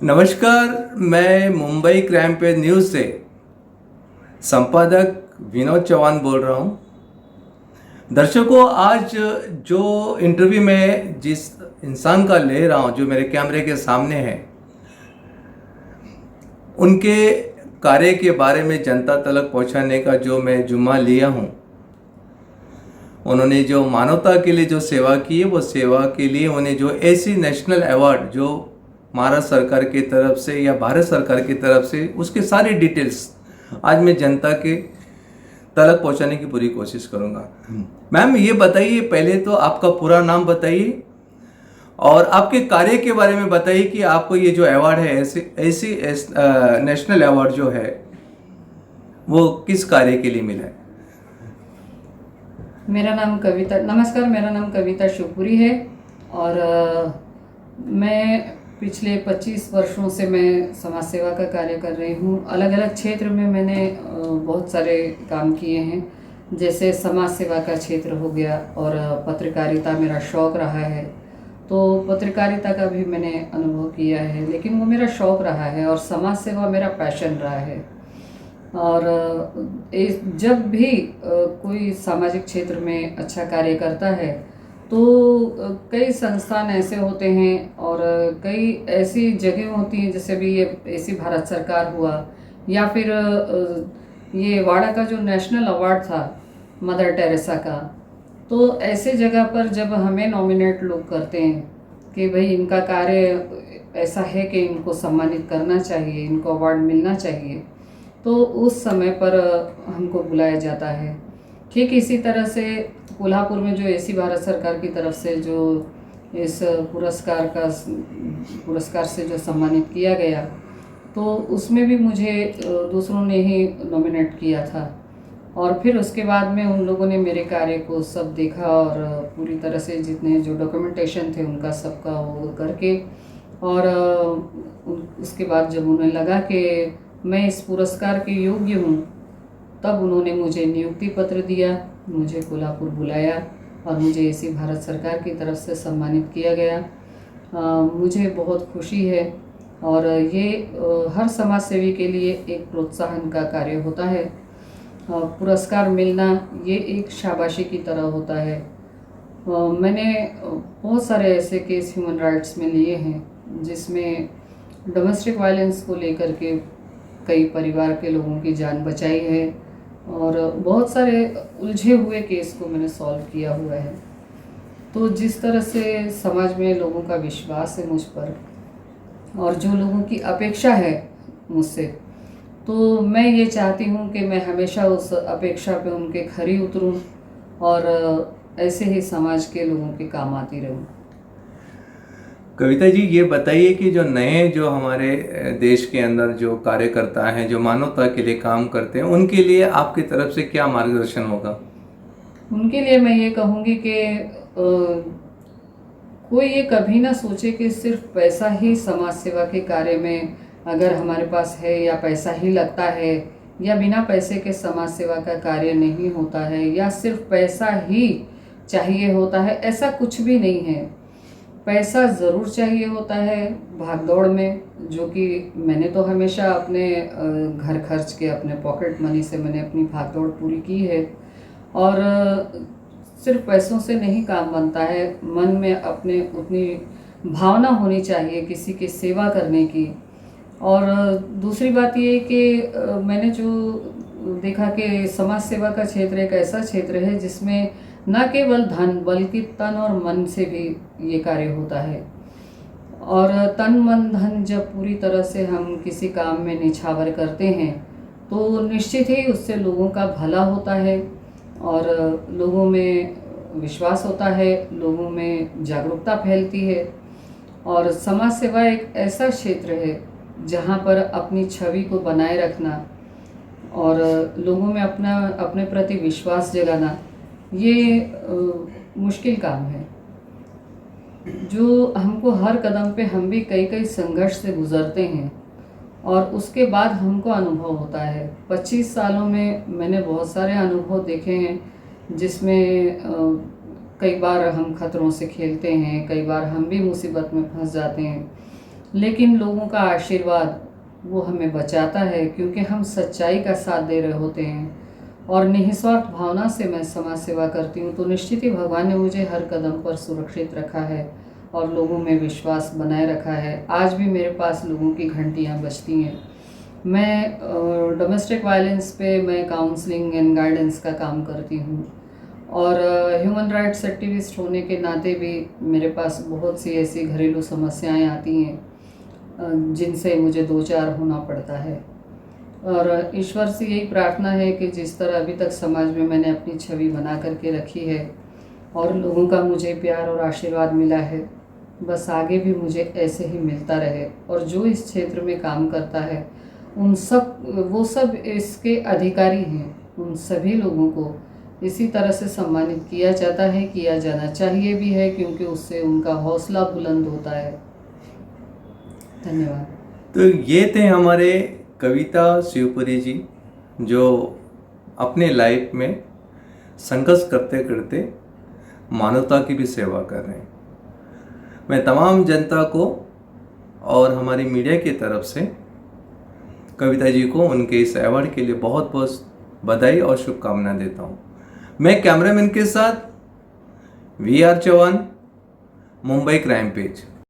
नमस्कार, मैं Mumbai crime page news से संपादक विनोद चौहान बोल रहा हूँ। दर्शकों, आज जो इंटरव्यू मैं जिस इंसान का ले रहा हूँ, जो मेरे कैमरे के सामने है, उनके कार्य के बारे में जनता तक पहुँचाने का जो मैं जुम्मा लिया हूँ, उन्होंने जो मानवता के लिए जो सेवा की है, वो सेवा के लिए उन्हें जो ऐसी नेशनल अवार्ड जो महाराष्ट्र सरकार की तरफ से या भारत सरकार की तरफ से, उसके सारी डिटेल्स आज मैं जनता के तक पहुंचाने की पूरी कोशिश करूंगा। मैम, ये बताइए, पहले तो आपका पूरा नाम बताइए और आपके कार्य के बारे में बताइए कि आपको ये जो अवार्ड है, ऐसी नेशनल अवार्ड जो है, वो किस कार्य के लिए मिला है? नमस्कार, मेरा नाम कविता शिवपुरी है और मैं पिछले 25 वर्षों से मैं समाज सेवा का कार्य कर रही हूँ। अलग अलग क्षेत्र में मैंने बहुत सारे काम किए हैं, जैसे समाज सेवा का क्षेत्र हो गया और पत्रकारिता मेरा शौक़ रहा है, तो पत्रकारिता का भी मैंने अनुभव किया है, लेकिन वो मेरा शौक़ रहा है और समाज सेवा मेरा पैशन रहा है। और जब भी कोई सामाजिक क्षेत्र में अच्छा कार्य करता है तो कई संस्थान ऐसे होते हैं और कई ऐसी जगह होती हैं, जैसे भी ये ऐसी भारत सरकार हुआ या फिर ये वाड़ा का जो नेशनल अवार्ड था मदर टेरेसा का, तो ऐसे जगह पर जब हमें नॉमिनेट लोग करते हैं कि भाई इनका कार्य ऐसा है कि इनको सम्मानित करना चाहिए, इनको अवार्ड मिलना चाहिए, तो उस समय पर हमको बुलाया जाता है। ठीक इसी तरह से कोल्हापुर में जो ऐसी भारत सरकार की तरफ से जो इस पुरस्कार से जो सम्मानित किया गया, तो उसमें भी मुझे दूसरों ने ही नॉमिनेट किया था और फिर उसके बाद में उन लोगों ने मेरे कार्य को सब देखा और पूरी तरह से जितने जो डॉक्यूमेंटेशन थे उनका सबका वो करके, और उसके बाद जब उन्हें लगा कि मैं इस पुरस्कार के योग्य हूँ, तब उन्होंने मुझे नियुक्ति पत्र दिया, मुझे कोल्हापुर बुलाया और मुझे ऐसी भारत सरकार की तरफ से सम्मानित किया गया। मुझे बहुत खुशी है और ये हर समाज सेवी के लिए एक प्रोत्साहन का कार्य होता है। पुरस्कार मिलना ये एक शाबाशी की तरह होता है। मैंने बहुत सारे ऐसे केस ह्यूमन राइट्स में लिए हैं जिसमें डोमेस्टिक वायलेंस को लेकर के कई परिवार के लोगों की जान बचाई है और बहुत सारे उलझे हुए केस को मैंने सॉल्व किया हुआ है। तो जिस तरह से समाज में लोगों का विश्वास है मुझ पर और जो लोगों की अपेक्षा है मुझसे, तो मैं ये चाहती हूँ कि मैं हमेशा उस अपेक्षा पे उनके खरी उतरूँ और ऐसे ही समाज के लोगों के काम आती रहूँ। कविता जी, ये बताइए कि जो नए जो हमारे देश के अंदर जो कार्यकर्ता हैं, जो मानवता के लिए काम करते हैं, उनके लिए आपकी तरफ से क्या मार्गदर्शन होगा? उनके लिए मैं ये कहूँगी कि कोई ये कभी ना सोचे कि सिर्फ पैसा ही समाज सेवा के कार्य में अगर हमारे पास है या पैसा ही लगता है या बिना पैसे के समाज सेवा का कार्य नहीं होता है या सिर्फ पैसा ही चाहिए होता है, ऐसा कुछ भी नहीं है। पैसा ज़रूर चाहिए होता है भागदौड़ में, जो कि मैंने तो हमेशा अपने घर खर्च के अपने पॉकेट मनी से मैंने अपनी भागदौड़ पूरी की है। और सिर्फ पैसों से नहीं काम बनता है, मन में अपने उतनी भावना होनी चाहिए किसी की सेवा करने की। और दूसरी बात ये कि मैंने जो देखा कि समाज सेवा का क्षेत्र एक ऐसा क्षेत्र है जिसमें न केवल धन बल्कि तन और मन से भी ये कार्य होता है। और तन मन धन जब पूरी तरह से हम किसी काम में निछावर करते हैं तो निश्चित ही उससे लोगों का भला होता है और लोगों में विश्वास होता है, लोगों में जागरूकता फैलती है। और समाज सेवा एक ऐसा क्षेत्र है जहाँ पर अपनी छवि को बनाए रखना और लोगों में अपने प्रति विश्वास जगाना ये मुश्किल काम है, जो हमको हर कदम पे हम भी कई संघर्ष से गुजरते हैं और उसके बाद हमको अनुभव होता है। 25 सालों में मैंने बहुत सारे अनुभव देखे हैं जिसमें कई बार हम खतरों से खेलते हैं, कई बार हम भी मुसीबत में फंस जाते हैं, लेकिन लोगों का आशीर्वाद वो हमें बचाता है, क्योंकि हम सच्चाई का साथ दे रहे होते हैं और निस्वार्थ भावना से मैं समाज सेवा करती हूँ। तो निश्चित ही भगवान ने मुझे हर कदम पर सुरक्षित रखा है और लोगों में विश्वास बनाए रखा है। आज भी मेरे पास लोगों की घंटियाँ बजती हैं। मैं डोमेस्टिक वायलेंस पे मैं काउंसलिंग एंड गाइडेंस का काम करती हूँ और ह्यूमन राइट्स एक्टिविस्ट होने के नाते भी मेरे पास बहुत सी ऐसी घरेलू समस्याएं आती हैं जिनसे मुझे दो चार होना पड़ता है। और ईश्वर से यही प्रार्थना है कि जिस तरह अभी तक समाज में मैंने अपनी छवि बना करके रखी है और लोगों का मुझे प्यार और आशीर्वाद मिला है, बस आगे भी मुझे ऐसे ही मिलता रहे। और जो इस क्षेत्र में काम करता है वो सब इसके अधिकारी हैं। उन सभी लोगों को इसी तरह से सम्मानित किया जाता है, किया जाना चाहिए भी है, क्योंकि उससे उनका हौसला बुलंद होता है। धन्यवाद। तो ये थे हमारे कविता शिवपुरी जी, जो अपने लाइफ में संघर्ष करते करते मानवता की भी सेवा कर रहे हैं। मैं तमाम जनता को और हमारी मीडिया की तरफ से कविता जी को उनके इस अवार्ड के लिए बहुत बहुत बधाई और शुभकामनाएं देता हूँ। मैं कैमरामैन के साथ VR Chauhan, Mumbai crime page.